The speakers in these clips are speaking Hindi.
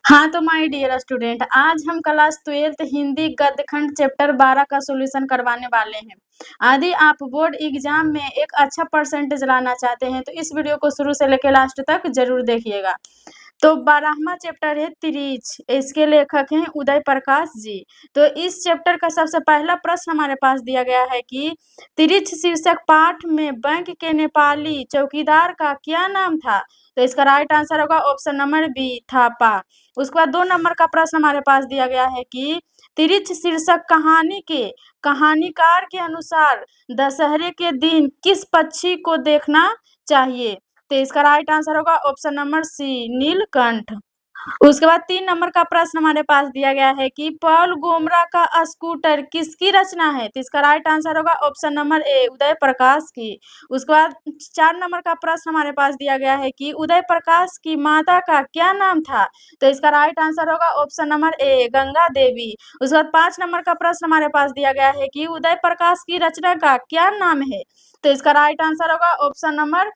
हाँ तो माय डियर स्टूडेंट, आज हम क्लास 12th हिंदी गद्यखंड चैप्टर 12 का सॉल्यूशन करवाने वाले हैं। यदि आप बोर्ड एग्जाम में एक अच्छा परसेंटेज लाना चाहते हैं तो इस वीडियो को शुरू से लेकर लास्ट तक जरूर देखिएगा। तो 12वां चैप्टर है तिरीच। इसके लेखक हैं उदय प्रकाश जी। तो इस चैप्टर का सबसे पहला प्रश्न हमारे पास दिया गया है कि तिरीच शीर्षक पाठ में बैंक के नेपाली चौकीदार का क्या नाम था। तो इसका राइट आंसर होगा ऑप्शन नंबर बी, थापा। उसके बाद 2 नंबर का प्रश्न हमारे पास दिया गया है कि तिरिच शीर्षक कहानी के कहानीकार के अनुसार दशहरे के दिन किस पक्षी को देखना चाहिए। तो इसका राइट आंसर होगा ऑप्शन नंबर सी, नीलकंठ। उसके बाद 3 नंबर का प्रश्न हमारे पास दिया गया है कि पॉल गोमरा का स्कूटर किसकी रचना है। तो इसका राइट आंसर होगा option number A, Uday Prakash की। उसके बाद 4 नंबर का प्रश्न हमारे पास दिया गया है कि उदय प्रकाश की माता का क्या नाम था। तो इसका राइट आंसर होगा option number A, Ganga Devi. उसके बाद 5 नंबर का प्रश्न हमारे पास दिया गया है कि उदय प्रकाश की रचना का क्या नाम है। तो इसका राइट आंसर होगा ऑप्शन नंबर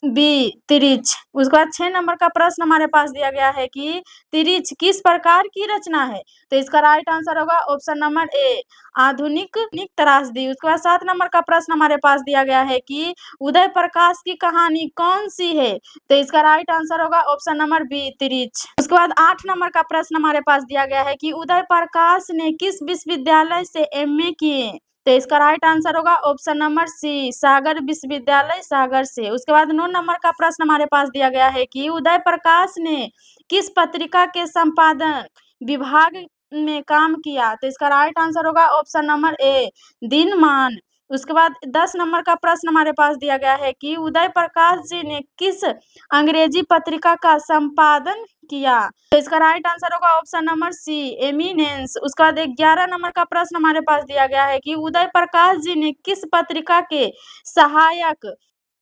बी, तिरिच। उसके बाद 6 नंबर का प्रश्न हमारे पास दिया गया है कि तिरिच किस प्रकार की रचना है। तो इसका राइट आंसर होगा ऑप्शन नंबर ए, आधुनिक त्रासदी। उसके बाद 7 नंबर का प्रश्न हमारे पास दिया गया है कि उदय प्रकाश की कहानी कौन सी है। तो इसका राइट आंसर होगा ऑप्शन नंबर बी, तिरिच। उसके बाद 8 नंबर का प्रश्न हमारे पास दिया गया है कि उदय प्रकाश ने किस विश्वविद्यालय से एमए किए। तो इसका राइट आंसर होगा ऑप्शन नंबर सी, सागर विश्वविद्यालय सागर से। उसके बाद 9 नंबर का प्रश्न हमारे पास दिया गया है कि उदय प्रकाश ने किस पत्रिका के संपादन विभाग में काम किया। तो इसका राइट आंसर होगा ऑप्शन नंबर ए, दिनमान। उसके बाद 10 नंबर का प्रश्न हमारे पास दिया गया है कि उदय प्रकाश जी ने किस अंग्रेजी पत्रिका का संपादन किया। तो इसका राइट आंसर होगा ऑप्शन नंबर सी, एमिनेंस। उसका बाद 11 नंबर का प्रश्न हमारे पास दिया गया है कि उदय प्रकाश जी ने किस पत्रिका के सहायक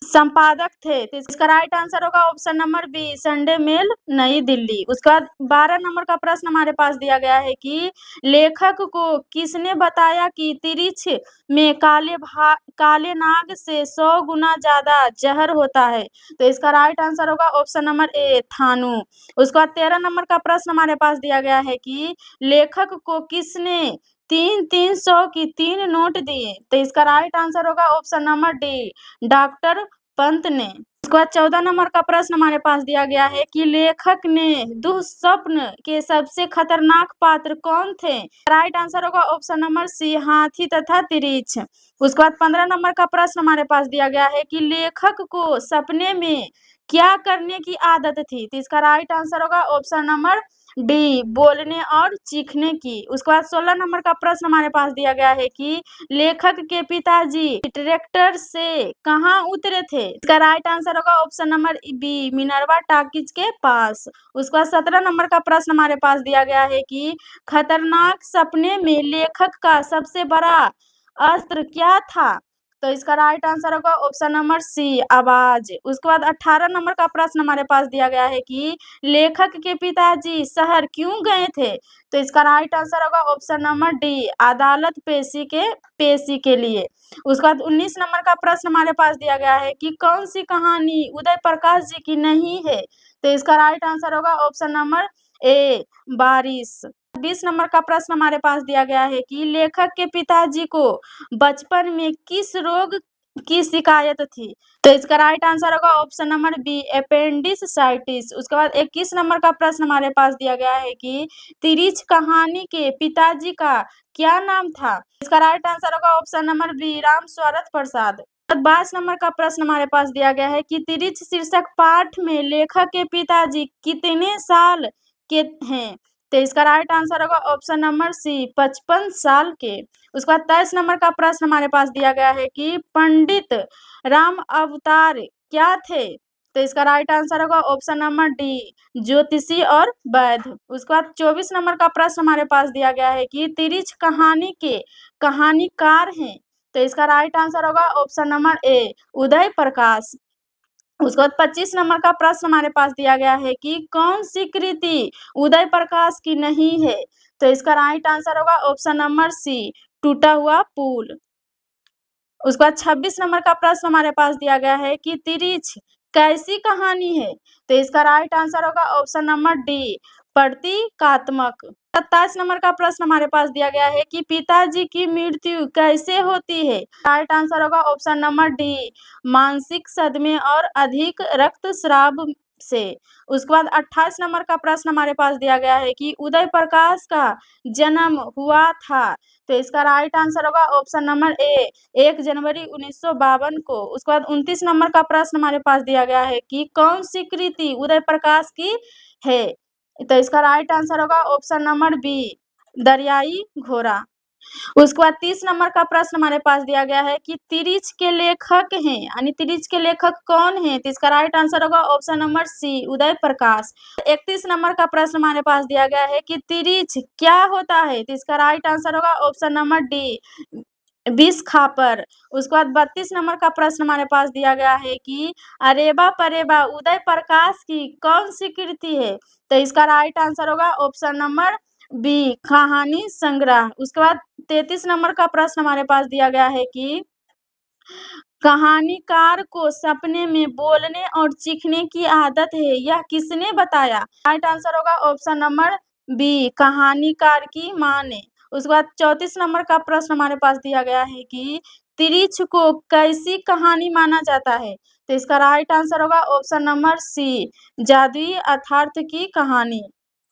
संपादक थे। तो इसका राइट आंसर होगा option number B, Sunday Mail New Delhi. उसका बाद 12 नंबर का प्रश्न हमारे पास दिया गया है कि लेखक को किसने बताया कि तिरिछ में काले नाग से 100 गुना ज्यादा जहर होता है। तो इसका राइट आंसर होगा ऑप्शन नंबर ए, थानू। उसके बाद 13 नंबर का प्रश्न हमारे पास दिया गया है कि लेखक को किसने 300 की 3 नोट दिए। तो इसका राइट आंसर होगा option number D, doctor Pant ने। उसके बाद 14 नंबर का प्रश्न हमारे पास दिया गया है कि लेखक ने दुःस्वप्न के सबसे खतरनाक पात्र कौन थे। राइट आंसर होगा ऑप्शन नंबर सी, हाथी तथा तिरिछ। उसके बाद 15 नंबर का प्रश्न हमारे पास दिया गया है कि लेखक को सपने में क्या करने की आदत थी। तो इसका राइट आंसर होगा ऑप्शन नंबर डी, बोलने और चीखने की। उसके बाद 16 नंबर का प्रश्न हमारे पास दिया गया है कि लेखक के पिताजी ट्रैक्टर से कहाँ उतरे थे। इसका राइट आंसर होगा option number B, Minerva Talkies के पास। उसके बाद 17 नंबर का प्रश्न हमारे पास दिया गया है कि खतरनाक सपने में लेखक का सबसे बड़ा अस्त्र क्या था। तो इसका राइट आंसर होगा ऑप्शन नंबर सी, आवाज। उसके बाद 18 नंबर का प्रश्न हमारे पास दिया गया है कि लेखक के पिताजी शहर क्यों गए थे। तो इसका राइट आंसर होगा ऑप्शन नंबर डी, अदालत पेशी के लिए। उसके बाद 19 नंबर का प्रश्न हमारे पास दिया गया है कि कौन सी कहानी उदय प्रकाश जी की नहीं है। तो इसका राइट आंसर होगा ऑप्शन नंबर ए, बारिश। 20 नंबर का प्रश्न हमारे पास दिया गया है कि लेखक के पिताजी को बचपन में किस रोग की शिकायत थी। तो इसका राइट आंसर होगा ऑप्शन नंबर बी, एपेंडिसाइटिस। उसके बाद 21 नंबर का प्रश्न हमारे पास दिया गया है कि तिरिछ कहानी के पिताजी का क्या नाम था। इसका राइट आंसर होगा ऑप्शन नंबर बी, राम स्वरथ प्रसाद। 22 नंबर का प्रश्न हमारे पास दिया गया है कि तिरिछ शीर्षक पाठ में लेखक के पिताजी कितने साल के हैं। तो इसका राइट आंसर होगा ऑप्शन नंबर सी, 55 साल के। उसके बाद 23 नंबर का प्रश्न हमारे पास दिया गया है कि पंडित राम अवतार क्या थे। तो इसका राइट आंसर होगा ऑप्शन नंबर डी, ज्योतिषी और वैद्य। उसके बाद 24 नंबर का प्रश्न हमारे पास दिया गया है कि तिरिछ कहानी के कहानीकार हैं। तो इसका राइट आंसर होगा option number A, Uday Prakash. उसके बाद 25 नंबर का प्रश्न हमारे पास दिया गया है कि कौन सी कृति उदय प्रकाश की नहीं है। तो इसका राइट आंसर होगा ऑप्शन नंबर सी, टूटा हुआ पुल। उसके बाद 26 नंबर का प्रश्न हमारे पास दिया गया है कि तिरिछ कैसी कहानी है। तो इसका राइट आंसर होगा ऑप्शन नंबर डी, प्रतीकात्मक। 27 नंबर का प्रश्न हमारे पास दिया गया है कि पिताजी की मृत्यु कैसे होती है। राइट आंसर होगा ऑप्शन नंबर डी, मानसिक सदमे और अधिक रक्तस्राव से। उसके बाद 28 नंबर का प्रश्न हमारे पास दिया गया है कि उदय प्रकाश का जन्म हुआ था। तो इसका राइट आंसर होगा ऑप्शन नंबर ए, 1 जनवरी 1952 को। उसके बाद 29 नंबर का प्रश्न हमारे पास दिया गया है कि कौन सी कृति उदय प्रकाश की है। तो इसका राइट आंसर होगा ऑप्शन नंबर बी, दरियाई घोड़ा। उसके बाद 30 नंबर का प्रश्न हमारे पास दिया गया है कि तिरिच के लेखक हैं, यानी तिरिच के लेखक कौन है। तो इसका राइट आंसर होगा option number C, Uday Prakash. 31 number का प्रश्न हमारे पास दिया गया है कि तिरिच क्या होता है। तो इसका राइट आंसर होगा ऑप्शन नंबर डी, विष खापर। उसके बाद 32 नंबर का प्रश्न हमारे पास दिया गया है कि अरेबा परेबा उदय प्रकाश की कौन सी कृति है। तो इसका राइट आंसर होगा ऑप्शन नंबर बी, कहानी संग्रह। उसके बाद 33 नंबर का प्रश्न हमारे पास दिया गया है कि कहानीकार को सपने में बोलने और चीखने की आदत है, यह किसने बताया। राइट आंसर होगा ऑप्शन नंबर बी, कहानीकार की मां ने। उसके बाद 34 नंबर का प्रश्न हमारे पास दिया गया है कि तिरिच को कैसी कहानी माना जाता है। तो इसका राइट आंसर होगा ऑप्शन नंबर सी, जादुई अर्थार्थ की कहानी।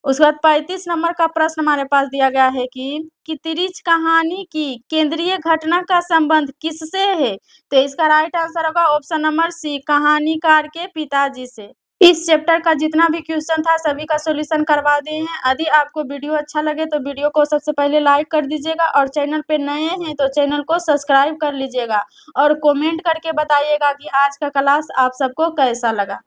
उसके बाद 35 नंबर का प्रश्न हमारे पास दिया गया है कि तिरिच कहानी की केंद्रीय घटना का संबंध किससे है। तो इसका राइट आंसर होगा ऑप्शन नंबर सी, कहानीकार के पिताजी से। इस चैप्टर का जितना भी क्वेश्चन था सभी का सॉल्यूशन करवा दिए हैं। यदि आपको वीडियो अच्छा लगे तो वीडियो को सबसे पहले लाइक कर दीजिएगा और चैनल पे नए हैं तो चैनल को सब्सक्राइब कर लीजिएगा और कमेंट करके बताइएगा कि आज का क्लास आप सबको कैसा लगा।